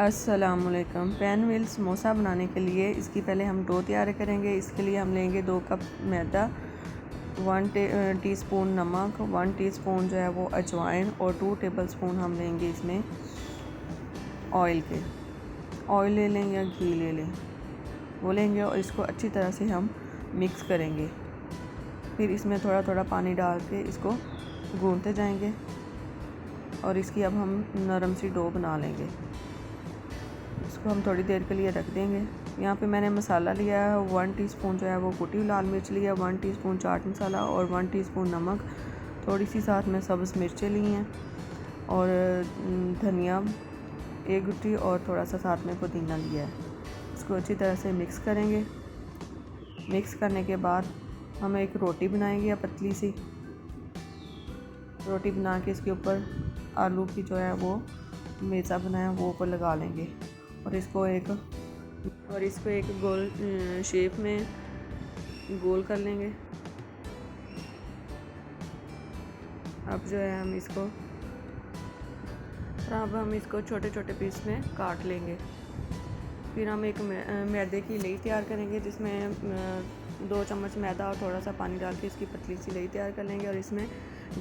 अस्सलामुअलैकुम। Pan wheel samosa बनाने के लिए इसकी पहले हम डो तैयार करेंगे। इसके लिए हम लेंगे 2 कप मैदा, 1 टीस्पून नमक, 1 टीस्पून जो है वो अजवाइन और 2 टेबलस्पून हम लेंगे इसमें ऑयल ले लें या घी ले लें, वो लेंगे और इसको अच्छी तरह से हम मिक्स करेंगे। फिर इसमें थोड़ा थोड़ा पानी डाल के इसको गूंथते जाएंगे और इसकी अब हम नरम सी डो बना लेंगे। इसको हम थोड़ी देर के लिए रख देंगे। यहाँ पे मैंने मसाला लिया है 1 टीस्पून जो है वो कुटी हुई लाल मिर्च लिया, 1 टीस्पून चाट मसाला और 1 टीस्पून नमक, थोड़ी सी साथ में सब्ज़ मिर्चें ली हैं और धनिया 1 गुट्टी और थोड़ा सा साथ में पुदीना लिया है। इसको अच्छी तरह से मिक्स करेंगे। मिक्स करने के बाद हम एक रोटी बनाएंगे या पतली सी रोटी बना के इसके ऊपर आलू की जो है वो मेज़ा बनाया वो ऊपर लगा लेंगे और इसको एक गोल शेप में गोल कर लेंगे। अब जो है अब हम इसको छोटे छोटे पीस में काट लेंगे। फिर हम एक मैदे की लेई तैयार करेंगे जिसमें 2 चम्मच मैदा और थोड़ा सा पानी डाल के इसकी पतली सी लेई तैयार कर लेंगे और इसमें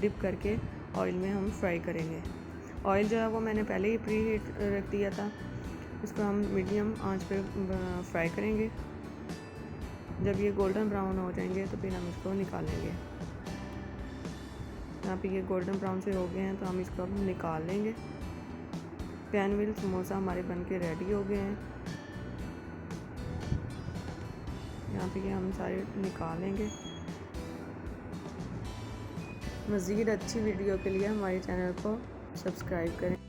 डिप करके ऑयल में हम फ्राई करेंगे। ऑयल जो है वो मैंने पहले ही प्री हीट रख दिया था। इसको हम मीडियम आंच पे फ्राई करेंगे। जब ये गोल्डन ब्राउन हो जाएंगे तो फिर हम इसको निकालेंगे। यहाँ पे ये गोल्डन ब्राउन से हो गए हैं तो हम इसको अब निकाल लेंगे। पैन व्हील समोसा हमारे बनके रेडी हो गए हैं। यहाँ पे ये हम सारे निकालेंगे। मज़ीद अच्छी वीडियो के लिए हमारे चैनल को सब्सक्राइब करें।